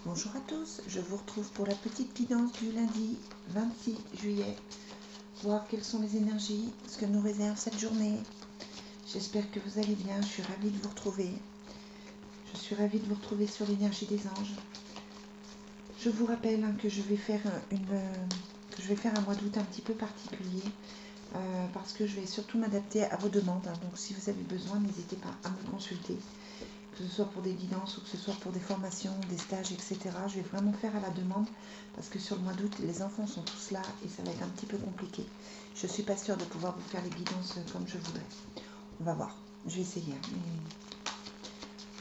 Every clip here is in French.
Bonjour à tous, je vous retrouve pour la petite guidance du lundi 26 juillet. Voir quelles sont les énergies, ce que nous réserve cette journée. J'espère que vous allez bien, je suis ravie de vous retrouver. Je suis ravie de vous retrouver sur l'énergie des anges. Je vous rappelle que je vais faire un mois d'août un petit peu particulier. Parce que je vais surtout m'adapter à vos demandes. Donc si vous avez besoin, n'hésitez pas à me consulter. Que ce soit pour des guidances ou que ce soit pour des formations, des stages, etc. Je vais vraiment faire à la demande parce que sur le mois d'août, les enfants sont tous là et ça va être un petit peu compliqué. Je ne suis pas sûre de pouvoir vous faire les guidances comme je voudrais. On va voir. Je vais essayer, mais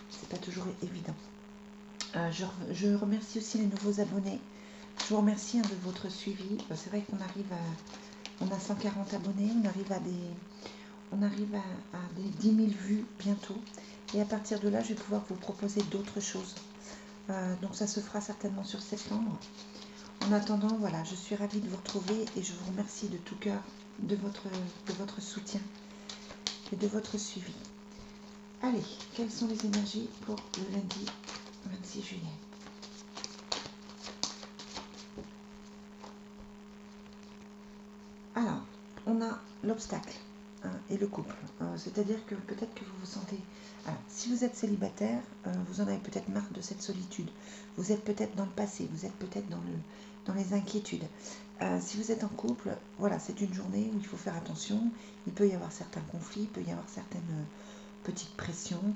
c'est pas toujours évident. Je remercie aussi les nouveaux abonnés. Je vous remercie de votre suivi. C'est vrai qu'on arrive à... On a 140 abonnés, on arrive à des 10 000 vues bientôt. Et à partir de là, je vais pouvoir vous proposer d'autres choses. Donc ça se fera certainement sur septembre. En attendant, voilà, je suis ravie de vous retrouver et je vous remercie de tout cœur de votre soutien et de votre suivi. Allez, quelles sont les énergies pour le lundi 26 juillet? Alors, on a l'obstacle et le couple. C'est-à-dire que peut-être que vous vous sentez... Alors, si vous êtes célibataire, vous en avez peut-être marre de cette solitude. Vous êtes peut-être dans le passé, vous êtes peut-être dans les inquiétudes. Si vous êtes en couple, voilà, c'est une journée où il faut faire attention. Il peut y avoir certains conflits, il peut y avoir certaines petites pressions,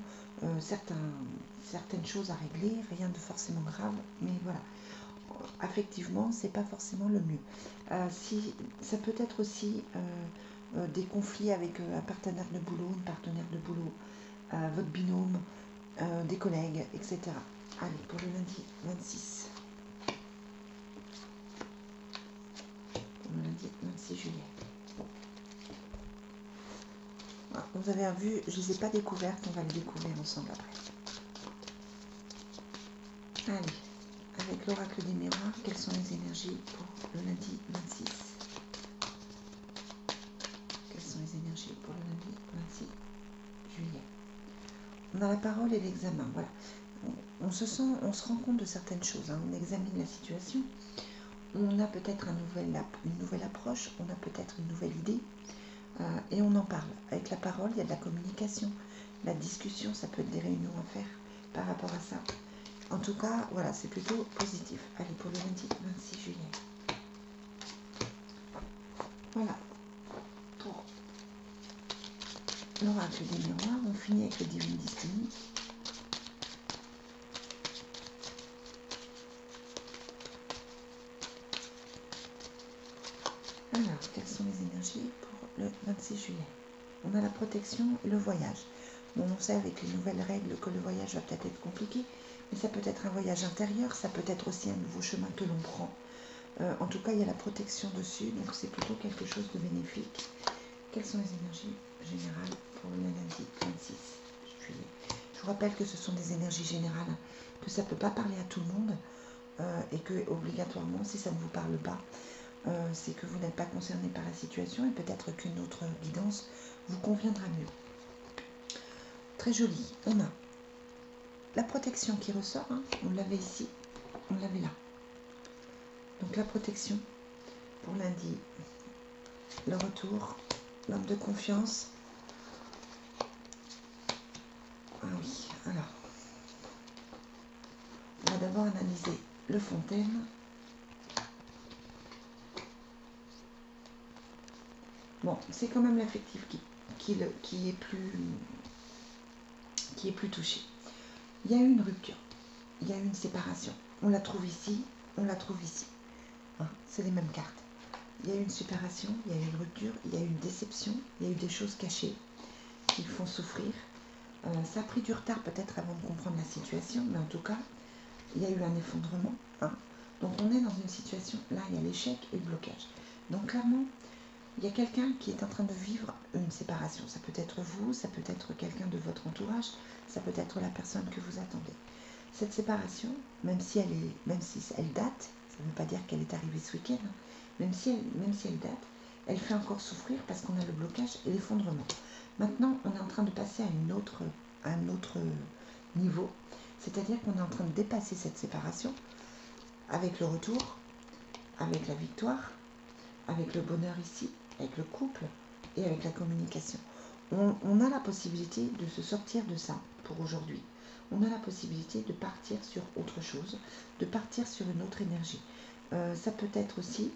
certaines choses à régler, rien de forcément grave, mais voilà. Affectivement, c'est pas forcément le mieux. Si, ça peut être aussi des conflits avec un partenaire de boulot, une partenaire de boulot, votre binôme, des collègues, etc. Allez, pour le lundi 26. Pour le lundi 26 juillet. Voilà, vous avez vu, je ne les ai pas découvertes, on va les découvrir ensemble après. Allez, avec l'oracle des miroirs, quelles sont les énergies pour le lundi 26? Quelles sont les énergies pour le lundi 26 juillet? On a la parole et l'examen, voilà. On se rend compte de certaines choses, on examine la situation, on a peut-être une nouvelle approche, on a peut-être une nouvelle idée, et on en parle. Avec la parole, il y a de la communication, la discussion, ça peut être des réunions à faire par rapport à ça. En tout cas, voilà, c'est plutôt positif. Allez, pour le lundi 26 juillet. Voilà. Pour l'oracle des miroirs, on finit avec le Divine Destiny. Alors, quelles sont les énergies pour le 26 juillet? On a la protection et le voyage. Bon, on sait avec les nouvelles règles que le voyage va peut-être être compliqué, mais ça peut être un voyage intérieur, ça peut être aussi un nouveau chemin que l'on prend. En tout cas, il y a la protection dessus, donc c'est plutôt quelque chose de bénéfique. Quelles sont les énergies générales pour le lundi 26 juillet? Je vous rappelle que ce sont des énergies générales, que ça ne peut pas parler à tout le monde, et que obligatoirement, si ça ne vous parle pas, c'est que vous n'êtes pas concerné par la situation et peut-être qu'une autre guidance vous conviendra mieux. Très joli. On a la protection qui ressort, on l'avait ici, on l'avait là. Donc la protection pour lundi, le retour, l'homme de confiance. Ah oui, alors, on va d'abord analyser le fontaine. Bon, c'est quand même l'affectif qui est plus touché. Il y a eu une rupture, il y a eu une séparation. On la trouve ici, on la trouve ici. C'est les mêmes cartes. Il y a eu une séparation, il y a eu une rupture, il y a eu une déception, il y a eu des choses cachées qui font souffrir. Ça a pris du retard peut-être avant de comprendre la situation, mais en tout cas, il y a eu un effondrement. Donc on est dans une situation, là il y a l'échec et le blocage. Donc clairement, il y a quelqu'un qui est en train de vivre une séparation. Ça peut être vous, ça peut être quelqu'un de votre entourage, ça peut être la personne que vous attendez. Cette séparation, même si elle date, ça ne veut pas dire qu'elle est arrivée ce week-end, même si elle date, elle fait encore souffrir parce qu'on a le blocage et l'effondrement. Maintenant, on est en train de passer à un autre niveau. C'est-à-dire qu'on est en train de dépasser cette séparation avec le retour, avec la victoire, avec le bonheur ici, avec le couple et avec la communication. On a la possibilité de se sortir de ça pour aujourd'hui. On a la possibilité de partir sur autre chose, de partir sur une autre énergie. Ça peut être aussi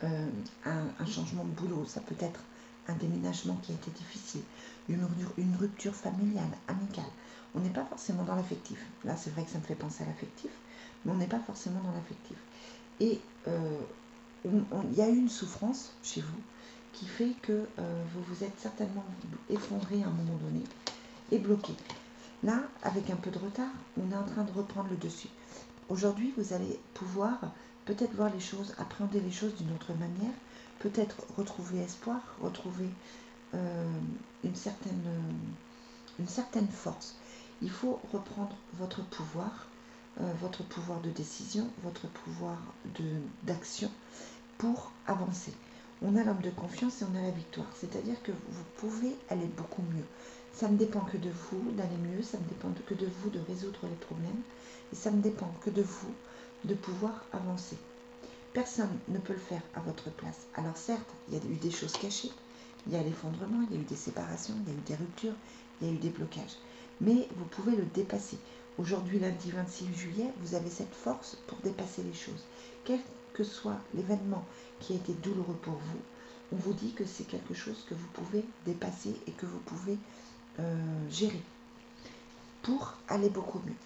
un changement de boulot, ça peut être un déménagement qui a été difficile, une rupture familiale, amicale. On n'est pas forcément dans l'affectif. Là, c'est vrai que ça me fait penser à l'affectif, mais on n'est pas forcément dans l'affectif. Et il y a eu une souffrance chez vous qui fait que vous vous êtes certainement effondré à un moment donné et bloqué. Là, avec un peu de retard, on est en train de reprendre le dessus. Aujourd'hui, vous allez pouvoir peut-être voir les choses, appréhender les choses d'une autre manière, peut-être retrouver espoir, retrouver une certaine force. Il faut reprendre votre pouvoir de décision, votre pouvoir d'action pour avancer. On a l'homme de confiance et on a la victoire. C'est-à-dire que vous pouvez aller beaucoup mieux. Ça ne dépend que de vous d'aller mieux, ça ne dépend que de vous de résoudre les problèmes, et ça ne dépend que de vous de pouvoir avancer. Personne ne peut le faire à votre place. Alors certes, il y a eu des choses cachées, il y a l'effondrement, il y a eu des séparations, il y a eu des ruptures, il y a eu des blocages. Mais vous pouvez le dépasser. Aujourd'hui, lundi 26 juillet, vous avez cette force pour dépasser les choses. Quel que soit l'événement qui a été douloureux pour vous, on vous dit que c'est quelque chose que vous pouvez dépasser et que vous pouvez gérer pour aller beaucoup mieux.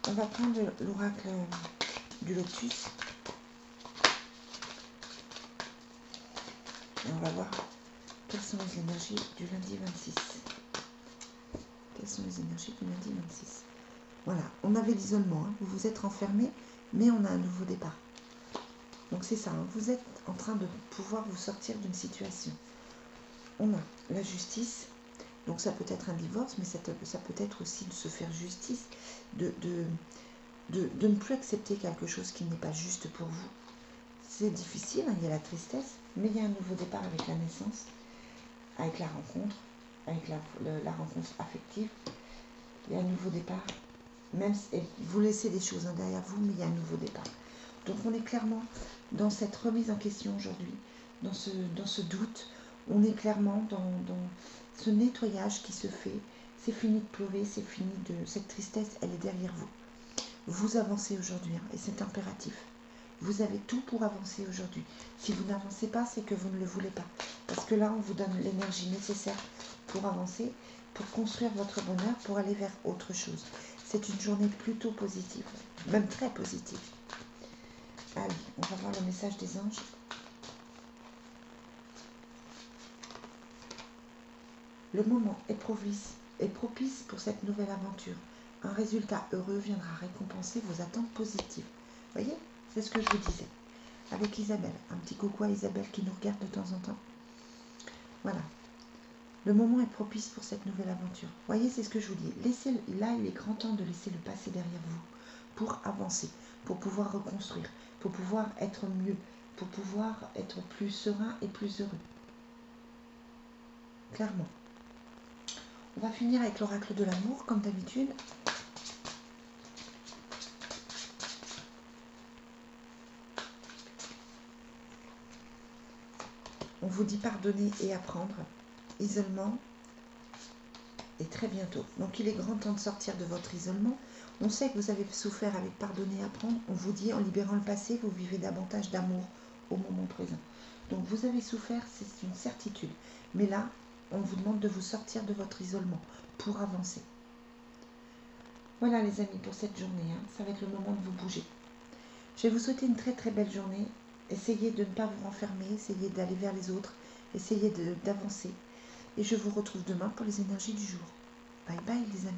On va prendre l'oracle du lotus et on va voir quelles sont les énergies du lundi 26. Quelles sont les énergies du lundi 26? Voilà, on avait l'isolement, hein. Vous vous êtes renfermé, mais on a un nouveau départ. Donc c'est ça, hein. Vous êtes en train de pouvoir vous sortir d'une situation. On a la justice. Donc ça peut être un divorce, mais ça peut être aussi de se faire justice, de ne plus accepter quelque chose qui n'est pas juste pour vous. C'est difficile, hein, il y a la tristesse, mais il y a un nouveau départ avec la naissance, avec la rencontre, avec la rencontre affective. Il y a un nouveau départ, même si vous laissez des choses derrière vous, mais il y a un nouveau départ. Donc on est clairement dans cette remise en question aujourd'hui, dans ce doute, on est clairement dans ce nettoyage qui se fait. C'est fini de pleurer, c'est fini de... Cette tristesse, elle est derrière vous. Vous avancez aujourd'hui, hein, et c'est impératif. Vous avez tout pour avancer aujourd'hui. Si vous n'avancez pas, c'est que vous ne le voulez pas. Parce que là, on vous donne l'énergie nécessaire pour avancer, pour construire votre bonheur, pour aller vers autre chose. C'est une journée plutôt positive, même très positive. Allez, on va voir le message des anges. Le moment est propice pour cette nouvelle aventure. Un résultat heureux viendra récompenser vos attentes positives. Vous voyez, c'est ce que je vous disais. Avec Isabelle, un petit coucou à Isabelle qui nous regarde de temps en temps. Voilà. Le moment est propice pour cette nouvelle aventure. Vous voyez, c'est ce que je vous dis. Là, il est grand temps de laisser le passé derrière vous pour avancer, pour pouvoir reconstruire, pour pouvoir être mieux, pour pouvoir être plus serein et plus heureux. Clairement. On va finir avec l'oracle de l'amour, comme d'habitude. On vous dit pardonner et apprendre. Isolement. Et très bientôt. Donc il est grand temps de sortir de votre isolement. On sait que vous avez souffert avec pardonner et apprendre. On vous dit en libérant le passé, vous vivez davantage d'amour au moment présent. Donc vous avez souffert, c'est une certitude. Mais là, on vous demande de vous sortir de votre isolement pour avancer. Voilà les amis pour cette journée, hein. Ça va être le moment de vous bouger. Je vais vous souhaiter une très très belle journée. Essayez de ne pas vous renfermer, essayez d'aller vers les autres, essayez d'avancer. Et je vous retrouve demain pour les énergies du jour. Bye bye les amis.